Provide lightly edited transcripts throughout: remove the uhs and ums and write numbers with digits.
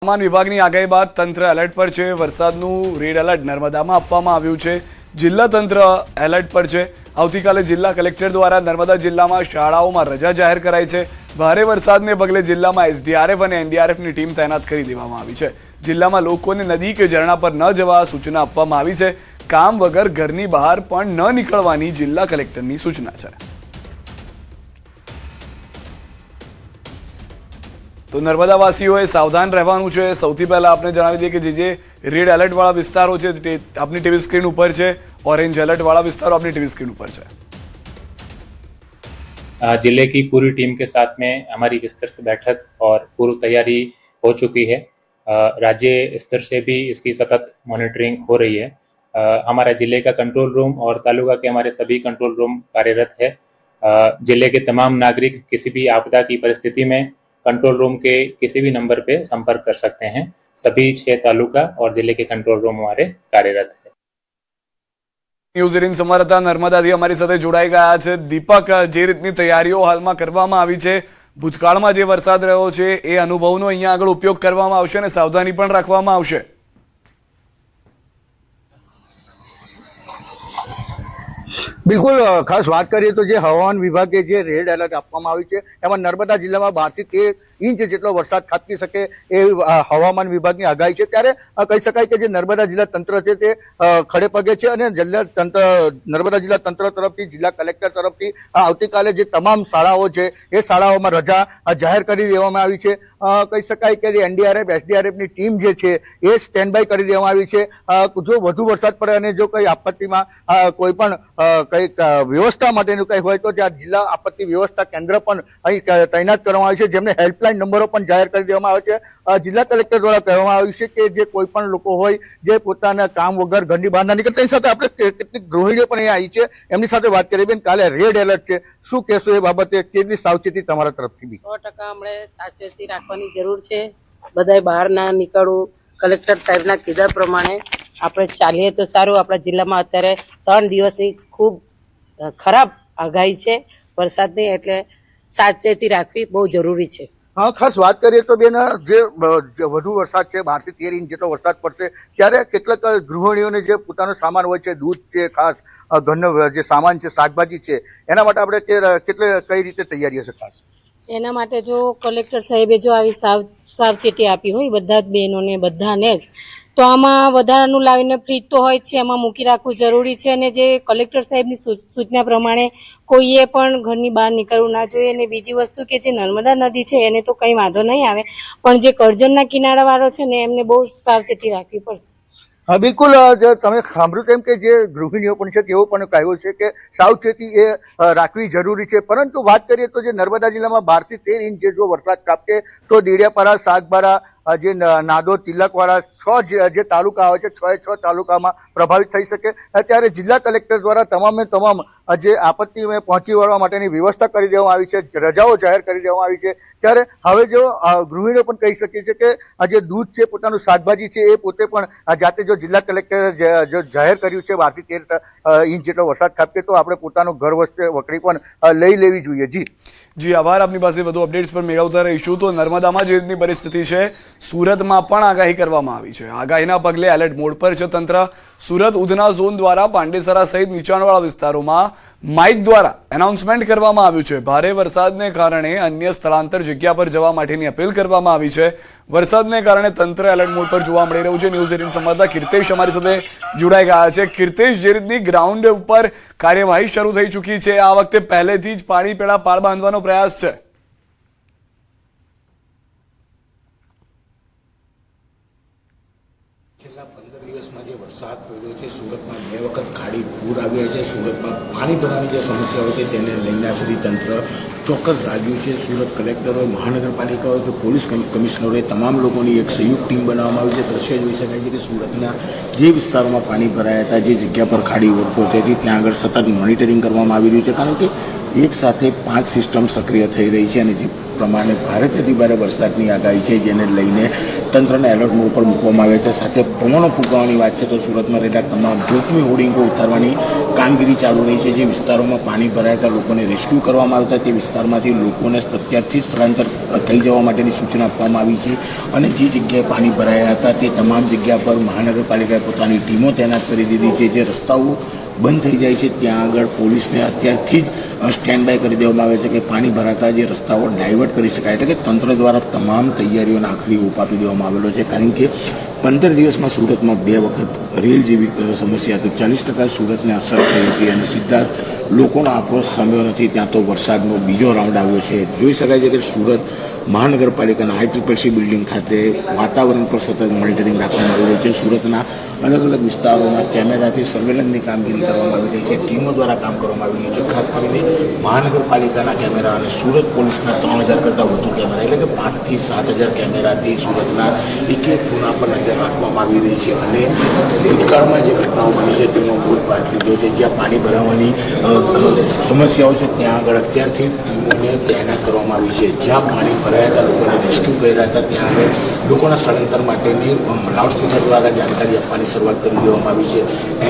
હવામાન વિભાગની આગાહી બાદ તંત્ર એલર્ટ પર છે। વરસાદનું રેડ એલર્ટ નર્મદામાં આપવામાં આવ્યું છે। જિલ્લા તંત્ર એલર્ટ પર છે। આવતીકાલે જિલ્લા કલેક્ટર દ્વારા નર્મદા જિલ્લામાં શાળાઓમાં રજા જાહેર કરાઈ છે। ભારે વરસાદને પગલે જિલ્લામાં એસડીઆરએફ અને એનડીઆરએફની ટીમ તૈનાત કરી દેવામાં આવી છે। જિલ્લામાં લોકોને નદી કે ઝરણા પર ન જવા સૂચના આપવામાં આવી છે। કામ વગર ઘરની બહાર પણ ન નીકળવાની જિલ્લા કલેક્ટરની સૂચના છે। તો નર્મદાવાસીઓએ સાવધાન રહેવાનું છે। સૌથી પહેલા આપણે જણાવી દઈએ કે જે રેડ એલર્ટ वाला વિસ્તારો છે તે આપની ટીવી સ્ક્રીન ઉપર છે। ऑरेंज अलर्ट वाला विस्तार अपनी टीवी स्क्रीन पर है। जिले की पूरी टीम के साथ में हमारी विस्तृत बैठक और पूर्व तैयारी हो चुकी है। राज्य स्तर से भी इसकी सतत मॉनिटरिंग हो रही है। हमारा जिले का कंट्रोल रूम और तालुका के हमारे सभी कंट्रोल रूम कार्यरत है। जिले के तमाम नागरिक किसी भी आपदा की परिस्थिति में कंट्रोल रूम के किसी भी नंबर पे संपर्क कर सकते हैं। सभी 6 तालुका और जिले के कंट्रोल रूम हमारे कार्यरत है। न्यूज 18 संवाददाता नर्मदाથી અમારી સાથે જોડાઈ ગયા છે। દીપક, જે રીતની તૈયારીઓ હાલમાં કરવામાં આવી છે, ભૂતકાળમાં જે વરસાદ રહ્યો છે એ અનુભવનો અહીંયા આગળ ઉપયોગ કરવામાં આવશે અને સાવધાની પણ રાખવામાં આવશે। बिल्कुल खास बात करिए तो हवामान विभागे जे रेड एलर्ट आपवामां आव्युं छे एमां नर्मदा जिल्ला में 12 થી 13 इंच जेटलो वरसाद खाबकी शके ए हवामान विभागनी आगाही छे। त्यारे कही शकाय के जे नर्मदा जिल्ला तंत्र छे ते खड़े पगे छे अने जिल्ला तंत्र नर्मदा जिल्ला तंत्र तरफथी जिल्ला कलेक्टर तरफथी आवतीकाले जे तमाम शाळाओ छे ए शाळाओमां रजा जाहेर करी देवामां आवी छे। कही शकाय के एनडीआरएफ एसडीआरएफ नी टीम जे छे ए स्टेन्ड बाय करी देवामां आवी छे। जो वधु वरसाद पड़े अने जो कई आपत्तिमां कोई पण कई व्यवस्था माटेनुं कई होय तो ज्यां जिल्ला आपत्ति व्यवस्था केन्द्र पण અહીં તૈનાત કરવામાં આવ્યું છે, જેમને હેલ્પલાઇન નંબરો પણ જાહેર કરી દેવામાં આવે છે। જિલ્લા કલેક્ટર દ્વારા કહેવામાં આવ્યું છે કે જે કોઈ પણ લોકો હોય જે પોતાના કામ વગર ઘરની બહાર ના નીકળે, તેની સાથે આપણે કેટલીક ગૃહિણીઓ પણ અહીંયા આવી છે, એમની સાથે વાત કરીએ। બેન, કાલે રેડ એલર્ટ છે, શું કહેશો એ બાબતે? કેટલી સાવચેતી તમારા તરફથી? 100% આપણે સાવચેતી રાખવાની જરૂર છે। બધાય બહાર ના નીકળવું, કલેક્ટર સાહેબના કીધા પ્રમાણે આપણે ચાલીએ તો સારું। આપણા જિલ્લામાં અત્યારે 3 દિવસની ખૂબ ખરાબ આગાહી છે વરસાદની, એટલે સાવચેતી રાખવી બહુ જરૂરી છે। हाँ, खास बात करिए तो बेन जे વધુ વરસાદ છે, 12 થી 13 इंच જેટલો વરસાદ પડશે, ત્યારે કેટલાક ગૃહિણીઓને જે પોતાનો સામાન હોય છે, દૂધ છે, ખાસ ઘરનો જે સામાન છે, શાકભાજી છે, એના માટે આપણે કઈ રીતે તૈયારી હશે? ખાસ એના માટે જો કલેક્ટર સાહેબે જો આવી સાવચેતી આપી હોય બધા જ બહેનોને બધાને જ, તો આમાં વધારાનું લાવીને ફ્રીજ તો હોય છે, એમાં મૂકી રાખવું જરૂરી છે। અને જે કલેક્ટર સાહેબની સૂચના પ્રમાણે કોઈએ પણ ઘરની બહાર નીકળવું ના જોઈએ। અને બીજી વસ્તુ કે જે નર્મદા નદી છે એને તો કંઈ વાંધો નહીં આવે, પણ જે કરજણના કિનારાવાળો છે ને એમને બહુ સાવચેતી રાખવી પડશે। हाँ, बिल्कुल તમે સાંભળ્યું તેમ કે જે ગૃહિણીઓ પણ છે તેઓ પણ કહ્યું છે કે સાવચેતી એ રાખવી જરૂરી છે। પરંતુ વાત કરીએ તો જે નર્મદા જિલ્લામાં 12 થી 13 इंच જો વરસાદ ખાબકે તો દેડિયાપાડા, સાગબારા, જે નાદોદ, તિલકવાડા 6 જે તાલુકા આવે છે, 6 તાલુકામાં પ્રભાવિત થઈ શકે। ત્યારે જિલ્લા કલેક્ટર દ્વારા તમામે તમામ જે આપત્તિમાં પહોંચી વળવા માટેની વ્યવસ્થા કરી દેવામાં આવી છે, રજાઓ જાહેર કરી દેવામાં આવી છે। ત્યારે હવે જો ગૃહિણીઓ પણ કહી શકીએ છે કે જે દૂધ છે, પોતાનું શાકભાજી છે, એ પોતે પણ જાતે જો જિલ્લા કલેક્ટરે જો જાહેર કર્યું છે 12 થી 13 इंच જેટલો વરસાદ ખાબકે તો આપણે પોતાનું ઘર વકડી પણ લઈ લેવી જોઈએ। જી આભાર। આપની પાસે વધુ અપડેટ્સ પર મેળવતા રહીશું। તો નર્મદામાં જે રીતની પરિસ્થિતિ છે, સુરતમાં પણ આગાહી કરવામાં આવી છે। આગાહીના પગલે એલર્ટ મોડ પર છે તંત્ર। સુરત ઉધના ઝોન દ્વારા પાંડેસરા સહિત નીચાણવાળા વિસ્તારોમાં માઇક દ્વારા એનાઉન્સમેન્ટ કરવામાં આવ્યું છે। ભારે વરસાદને કારણે અન્ય સ્થળાંતર જગ્યા પર જવા માટેની અપીલ કરવામાં આવી છે। વરસાદને કારણે તંત્ર એલર્ટ મોડ પર જોવા મળી રહ્યું છે। ન્યૂઝ 18 સંવાદદાતા કીર્તેશ અમારી સાથે જોડાઈ ગયા છે। કીર્તેશ, જે રીતની ગ્રાઉન્ડ ઉપર કાર્યવાહી શરૂ થઈ ચૂકી છે, આ વખતે પહેલેથી જ પાણી પેડા પાળ બાંધવાનો પ્રયાસ છે? છેલ્લા 15 દિવસમાં જે વરસાદ પડ્યો છે, સુરતમાં 2 વખત ખાડી પૂર આવ્યા છે, સુરતમાં પાણી ભરવાની જે સમસ્યાઓ છે તેને લઈને આ સુધી તંત્ર ચોક્કસ જાગ્યું છે। સુરત કલેક્ટર હોય, મહાનગરપાલિકા હોય કે પોલીસ કમિશનર હોય, તમામ લોકોની એક સંયુક્ત ટીમ બનાવવામાં આવી છે। દ્રશ્ય જોઈ શકાય છે કે સુરતના જે વિસ્તારોમાં પાણી ભરાયા હતા, જે જગ્યા પર ખાડી ઓળખો હતી, ત્યાં આગળ સતત મોનિટરિંગ કરવામાં આવી રહ્યું છે, કારણ કે એક સાથે 5 સિસ્ટમ સક્રિય થઈ રહી છે અને જે પ્રમાણે ભારેથી અતિ ભારે વરસાદની આગાહી છે, જેને લઈને તંત્રને એલર્ટ મોડ પર મૂકવામાં આવ્યા છે. સાથે પવનો ફૂંકાવાની વાત છે તો સુરતમાં રહેલા તમામ જોખમી હોર્ડિંગો ઉતારવાની કામગીરી ચાલુ રહી છે. જે વિસ્તારોમાં પાણી ભરાયેલા લોકોને રેસ્ક્યુ કરવામાં આવતા તે વિસ્તારમાંથી લોકોને અત્યારથી સ્થળાંતર થઈ જવા માટેની સૂચના આપવામાં આવી છે અને જે જગ્યાએ પાણી ભરાયા હતા તે તમામ જગ્યા પર મહાનગરપાલિકાએ પોતાની ટીમો તૈનાત કરી દીધી છે. જે રસ્તાઓ બંધ થઈ જાય છે ત્યાં આગળ પોલીસને અત્યારથી જ સ્ટેન્ડ બાય કરી દેવામાં આવે છે કે પાણી ભરાતા જે રસ્તાઓ ડાયવર્ટ કરી શકાય. એટલે કે તંત્ર દ્વારા તમામ તૈયારીઓને આખરી ઓપ આપી દેવામાં આવેલો છે. કારણ કે 15 દિવસમાં સુરતમાં 2 વખત રેલ જેવી સમસ્યા તો 40% સુરતને અસર થઈ હતી અને સીધા લોકોનો આક્રોશ સામ્યો નથી. ત્યાં તો વરસાદનો બીજો રાઉન્ડ આવ્યો છે. જોઈ શકાય છે કે સુરત મહાનગરપાલિકાના ICCC બિલ્ડિંગ ખાતે વાતાવરણ પર સતત મોનિટરિંગ રાખવામાં આવી રહ્યું છે. સુરતના અલગ અલગ વિસ્તારોમાં કેમેરાથી સર્વેલન્સની કામગીરી કરવામાં આવી રહી છે. ટીમો દ્વારા કામ કરવામાં આવી રહ્યું છે. ખાસ કરીને મહાનગરપાલિકાના કેમેરા અને સુરત પોલીસના 3000 કરતાં વધુ કેમેરા, એટલે કે 5 થી 7000 કેમેરાથી સુરતના એક ખૂણા પર નજર રાખવામાં આવી રહી છે અને ભૂતકાળમાં જે ઘટનાઓ બની છે તેનો બોધપાઠ લીધો છે. જ્યાં પાણી ભરાવાની સમસ્યાઓ છે ત્યાં આગળ અત્યારથી ટીમોને તૈનાત કરવામાં આવી છે. જ્યાં પાણી ભરાયા હતા લોકોને રેસ્ક્યુ કર્યા હતા ત્યાં આગળ લોકોના સ્થળાંતર માટેની લાઉડસ્પીકર દ્વારા જાણકારી આપવાની શરૂઆત કરી દેવામાં આવી છે.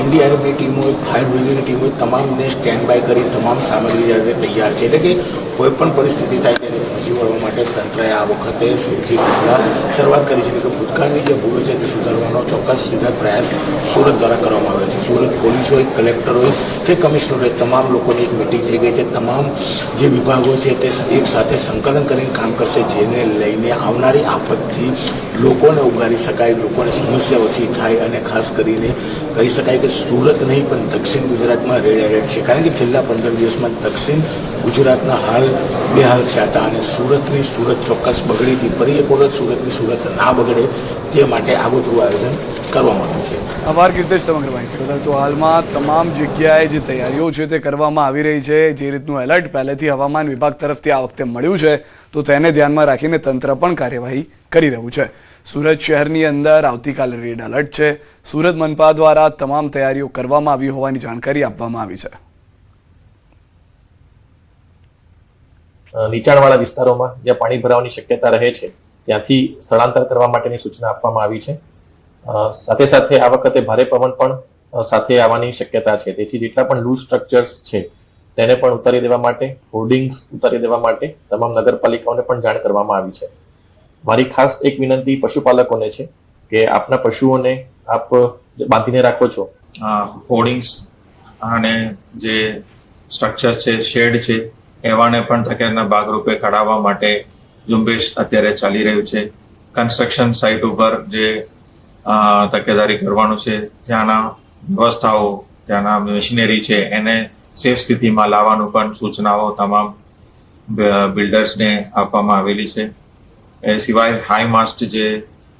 NDRFની ટીમોએ, ફાયર બ્રિગેડની ટીમોએ તમામને સ્ટેન્ડ બાય કરી તમામ સામગ્રી જ્યારે તૈયાર છે. એટલે કે કોઈ પણ પરિસ્થિતિ થાય તેને પહોંચી વળવા માટે તંત્રએ આ વખતે સૌથી પહેલાં શરૂઆત કરી છે. કે ભૂતકાળની જે ભૂલો છે તે સુધારવાનો ચોક્કસ પ્રયાસ સુરત દ્વારા કરવામાં આવ્યો છે. સુરત પોલીસ હોય, કલેક્ટર હોય કે કમિશનર હોય, તમામ લોકોની એક મિટિંગ થઈ ગઈ છે. તમામ જે વિભાગો છે તે એક સાથે સંકલન કરીને કામ કરશે, જેને લઈને આવનારી આફતથી લોકોને ઉગારી શકાય, લોકોને સમસ્યા ઓછી થાય અને ખાસ કરીને કહી શકાય કે સુરત નહીં પણ દક્ષિણ ગુજરાતમાં રેડ એલર્ટ છે. કારણ કે છેલ્લા 15 દિવસમાં દક્ષિણ ગુજરાતના હાલ બેહાલ થયા હતા અને સુરતની સુરત ચોક્કસ બગડી હતી. ફરી એક વખત સુરતની સુરત ના બગડે તે માટે આગોતરું આયોજન કરવામાં આવ્યું છે. આભાર કીર્તેશ સમગ્ર માહિતી બદલ. તો હાલમાં તમામ જગ્યાએ જે તૈયારીઓ છે તે કરવામાં આવી રહી છે. જે રીતનું એલર્ટ પહેલેથી હવામાન વિભાગ તરફથી આ વખતે મળ્યું છે તો તેને ધ્યાનમાં રાખીને તંત્ર પણ કાર્યવાહી કરી રહ્યું છે. સુરત શહેરની અંદર આવતીકાલે રેડ એલર્ટ છે. સુરત મનપા દ્વારા તમામ તૈયારીઓ કરવામાં આવી હોવાની જાણકારી આપવામાં આવી છે. નીચાણવાળા વિસ્તારોમાં જ્યાં પાણી ભરાવાની શક્યતા રહે છે ત્યાંથી સ્થળાંતર કરવા માટેની સૂચના આપવામાં આવી છે. સાથે સાથે આ વખતે ભારે પવન પણ સાથે આવવાની શક્યતા છે. તેથી જેટલા પણ લૂઝ સ્ટ્રક્ચર્સ છે તેને પણ ઉતારી દેવા માટે, હોર્ડિંગ્સ ઉતારી દેવા માટે તમામ નગરપાલિકાઓને પણ જાણ કરવામાં આવી છે. મારી ખાસ એક વિનંતી પશુપાલકોને છે કે આપના પશુઓને આપ બાંધીને રાખો છો. હોર્ડિંગ્સ અને જે સ્ટ્રક્ચર છે, શેડ છે, એવાને પણ તકેદારીના ભાગરૂપે કઢાવવા માટે ઝુંબેશ અત્યારે ચાલી રહ્યું છે. કન્સ્ટ્રક્શન સાઇટ ઉપર જે તકેદારી કરવાનું છે, ત્યાંના વ્યવસ્થાઓ, ત્યાંના મશીનરી છે એને સેફ સ્થિતિમાં લાવવાનું પણ સૂચનાઓ તમામ બિલ્ડર્સને આપવામાં આવેલી છે. એ સિવાય હાઈ માસ્ટ જે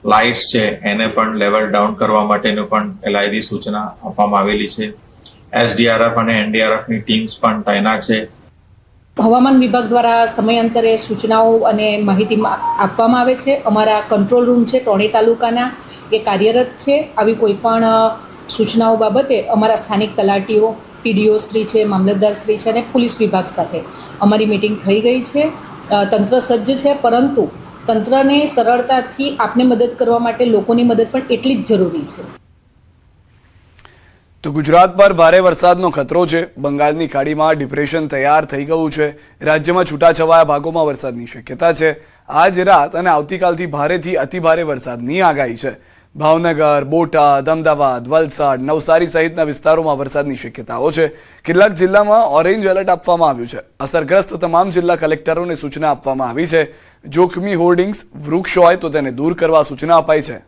લાઇટ્સ છે એને પણ લેવલ ડાઉન કરવા માટેનું પણ એલાયદી સૂચના આપવામાં આવેલી છે. SDRF અને NDRFની ટીમ્સ પણ તૈનાત છે. હવામાન વિભાગ દ્વારા સમયાંતરે સૂચનાઓ અને માહિતી આપવામાં આવે છે. અમારા કંટ્રોલ રૂમ છે 3 તાલુકાના એ કાર્યરત છે. આવી કોઈ પણ સૂચનાઓ બાબતે અમારા સ્થાનિક તલાટીઓ, TDO શ્રી છે, મામલતદાર શ્રી છે અને પોલીસ વિભાગ સાથે અમારી મિટિંગ થઈ ગઈ છે. તંત્ર સજ્જ છે, પરંતુ તંત્રને સરળતાથી આપને મદદ કરવા માટે લોકોની મદદ પણ એટલી જ જરૂરી છે. તો ગુજરાત પર ભારે વરસાદનો ખતરો છે. બંગાળની ખાડીમાં ડિપ્રેશન તૈયાર થઈ ગયું છે. રાજ્યમાં છૂટાછવાયા ભાગોમાં વરસાદની શક્યતા છે. આજ રાત અને આવતીકાલથી ભારેથી અતિભારે વરસાદની આગાહી છે. ભાવનગર, બોટાદ, અમદાવાદ, વલસાડ, નવસારી સહિતના વિસ્તારોમાં વરસાદની શક્યતાઓ છે. કેટલાક જિલ્લામાં ઓરેન્જ એલર્ટ આપવામાં આવ્યું છે. અસરગ્રસ્ત તમામ જિલ્લા કલેક્ટરોને સૂચના આપવામાં આવી છે. જોખમી હોર્ડિંગ્સ, વૃક્ષ હોય તો તેને દૂર કરવા સૂચના અપાઈ છે.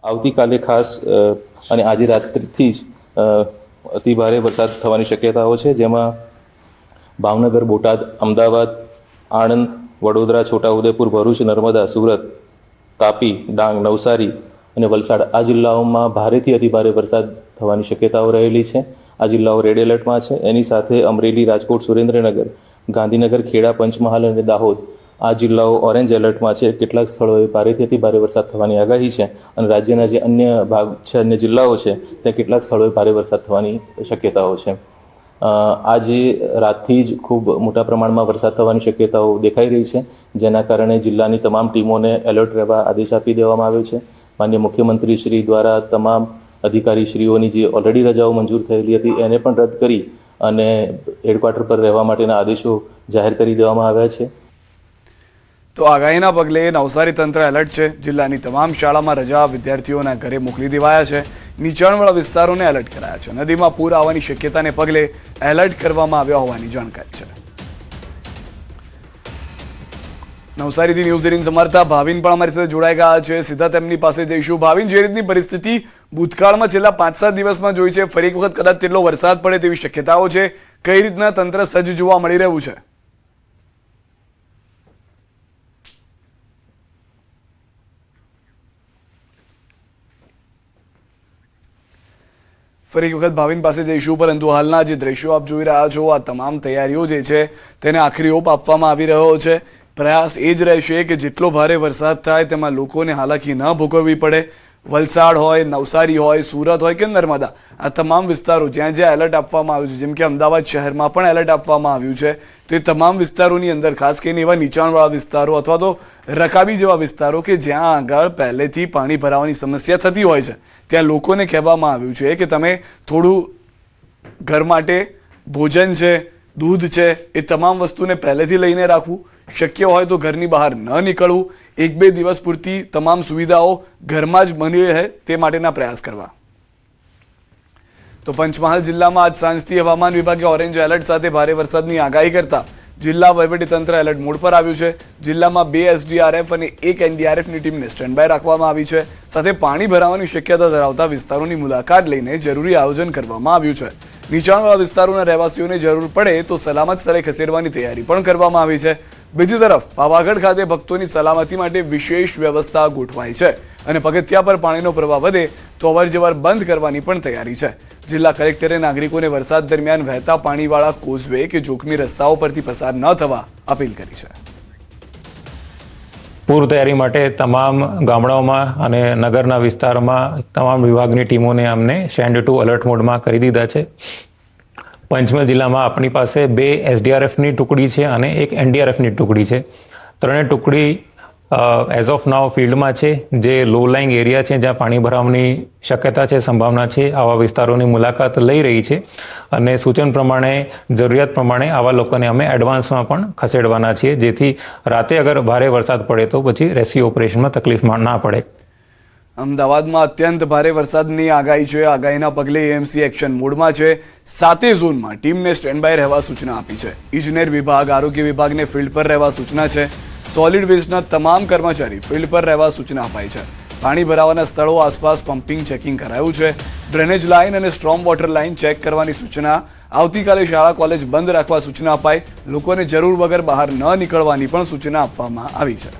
આવતીકાલે ખાસ અને આજે રાત્રિથી જ અતિ ભારે વરસાદ થવાની શક્યતાઓ છે. જેમાં ભાવનગર, બોટાદ, અમદાવાદ, આણંદ, વડોદરા, છોટાઉદેપુર, ભરૂચ, નર્મદા, સુરત, તાપી, ડાંગ, નવસારી અને વલસાડ આ જિલ્લાઓમાં ભારેથી અતિભારે વરસાદ થવાની શક્યતાઓ રહેલી છે. આ જિલ્લાઓ રેડ એલર્ટમાં છે. એની સાથે અમરેલી, રાજકોટ, સુરેન્દ્રનગર, ગાંધીનગર, ખેડા, પંચમહાલ અને દાહોદ આ જિલ્લાઓ ઓરેન્જ એલર્ટમાં છે. કેટલાક સ્થળોએ ભારેથી અતિભારે વરસાદ થવાની આગાહી છે અને રાજ્યના જે અન્ય ભાગ છે, અન્ય જિલ્લાઓ છે ત્યાં કેટલાક સ્થળોએ ભારે વરસાદ થવાની શક્યતાઓ છે. આજે રાતથી જ ખૂબ મોટા પ્રમાણમાં વરસાદ થવાની શક્યતાઓ દેખાઈ રહી છે, જેના કારણે જિલ્લાની તમામ ટીમોને એલર્ટ રહેવા આદેશ આપી દેવામાં આવ્યો છે. માનનીય મુખ્યમંત્રી શ્રી દ્વારા તમામ અધિકારીશ્રીઓની જે ઓલરેડી રજાઓ મંજૂર થયેલી હતી એને પણ રદ કરી અને હેડક્વાર્ટર પર રહેવા માટેના આદેશો જાહેર કરી દેવામાં આવ્યા છે. તો આગાહીના પગલે નવસારી તંત્ર એલર્ટ છે. જિલ્લાની તમામ શાળામાં રજા, વિદ્યાર્થીઓના ઘરે મોકલી દેવાયા છે. નીચાણવાળા વિસ્તારોને એલર્ટ કરાયા છે. નદીમાં પૂર આવવાની શક્યતાને પગલે એલર્ટ કરવામાં આવ્યા હોવાની જાણકારી છે. નવસારીથી ન્યૂઝ 18 સમારતા ભાવિન પણ અમારી સાથે જોડાઈ ગયા છે. સીધા તેમની પાસે જઈશું. ભાવિન, જે રીતની પરિસ્થિતિ ભૂતકાળમાં છેલ્લા 5-7 દિવસમાં જોઈ છે, ફરી એક વખત કદાચ તેટલો વરસાદ પડે તેવી શક્યતાઓ છે. કઈ રીતના તંત્ર સજ્જ જોવા મળી રહ્યું છે? ફરી એક વખત ભાવિન પાસે જઈશું, પરંતુ હાલના જે દ્રશ્યો આપ જોઈ રહ્યા છો, આ તમામ તૈયારીઓ જે છે તેને આખરી ઓપ આપવામાં આવી રહ્યો છે. પ્રયાસ એ જ રહેશે કે જેટલો ભારે વરસાદ થાય તેમાં લોકોને હાલાકી ન ભોગવવી પડે. વલસાડ હોય, નવસારી હોય, સુરત હોય કે નર્મદા, આ તમામ વિસ્તારો જ્યાં જ્યાં એલર્ટ આપવામાં આવ્યું છે, જેમ કે અમદાવાદ શહેરમાં પણ એલર્ટ આપવામાં આવ્યું છે, તો એ તમામ વિસ્તારોની અંદર ખાસ કરીને એવા નીચાણવાળા વિસ્તારો અથવા તો રકાબી જેવા વિસ્તારો કે જ્યાં આગળ પહેલેથી પાણી ભરાવાની સમસ્યા થતી હોય છે, ત્યાં લોકોને કહેવામાં આવ્યું છે કે તમે થોડું ઘર માટે ભોજન છે, દૂધ છે, એ તમામ વસ્તુને પહેલેથી લઈને રાખવું. શક્ય હોય તો ઘરની બહાર ન નીકળવું. 1-2 દિવસ પૂરતી તમામ સુવિધાઓ ઘરમાં જ બની રહે તે માટેના પ્રયાસ કરવા. તો પંચમહાલ જિલ્લામાં આજ સાંજથી હવામાન વિભાગે ઓરેન્જ એલર્ટ સાથે ભારે વરસાદની આગાહી કરતા જિલ્લા વહીવટીતંત્ર એલર્ટ મોડ પર આવ્યું છે. જિલ્લામાં 2 SDRF અને 1 NDRFની ટીમને સ્ટેન્ડ બાય રાખવામાં આવી છે. સાથે પાણી ભરાવાની શક્યતા ધરાવતા વિસ્તારોની મુલાકાત લઈને જરૂરી આયોજન કરવામાં આવ્યું છે. નીચાણવાળા વિસ્તારોના રહેવાસીઓને જરૂર પડે તો સલામત સ્થળે ખસેડવાની તૈયારી પણ કરવામાં આવી છે. બીજી તરફ પાવાગઢ ખાતે ભક્તોની સલામતી માટે વિશેષ વ્યવસ્થા ગોઠવાઈ છે અને પગથિયા પર પાણીનો પ્રવાહ વધે તો અવરજવર બંધ કરવાની પણ તૈયારી છે. જિલ્લા કલેક્ટરે નાગરિકોને વરસાદ દરમિયાન વહેતા પાણીવાળા કોઝવે કે જોખમી રસ્તાઓ પરથી પસાર ન થવા અપીલ કરી છે. પૂર તૈયારી માટે તમામ ગામડાઓમાં અને નગરના વિસ્તારમાં તમામ વિભાગની ટીમોને અમને સ્ટેન્ડ ટુ એલર્ટ મોડમાં કરી દીધા છે. પંચમહાલ જિલ્લામાં આપણી પાસે 2 SDRFની ટુકડી છે અને 1 NDRFની ટુકડી છે. ત્રણેય ટુકડી એઝ ઓફ નાવ ફિલ્ડમાં છે. જે લો લાઇંગ એરિયા છે, જ્યાં પાણી ભરાવાની શક્યતા છે, સંભાવના છે, આવા વિસ્તારોની મુલાકાત લઈ રહી છે અને સૂચન પ્રમાણે, જરૂરિયાત પ્રમાણે આવા લોકોને અમે એડવાન્સમાં પણ ખસેડવાના છીએ, જેથી રાતે અગર ભારે વરસાદ પડે તો પછી રેસ્ક્યુ ઓપરેશનમાં તકલીફમાં ના પડે. અમદાવાદમાં અત્યંત ભારે વરસાદની આગાહી છે. આગાહીના પગલે AMC એક્શન મોડમાં છે. 7 ઝોનમાં ટીમને સ્ટેન્ડ બાય રહેવા સૂચના આપી છે. ઇજનેર વિભાગ, આરોગ્ય વિભાગને ફિલ્ડ પર રહેવા સૂચના છે. સોલિડ વેસ્ટના તમામ કર્મચારી ફિલ્ડ પર રહેવા સૂચના અપાઈ છે. પાણી ભરાવાના સ્થળો આસપાસ પમ્પિંગ ચેકિંગ કરાયું છે. ડ્રેનેજ લાઇન અને સ્ટ્રોમ વોટર લાઇન ચેક કરવાની સૂચના. આવતીકાલે શાળા કોલેજ બંધ રાખવા સૂચના અપાઈ. લોકોને જરૂર વગર બહાર ન નીકળવાની પણ સૂચના આપવામાં આવી છે.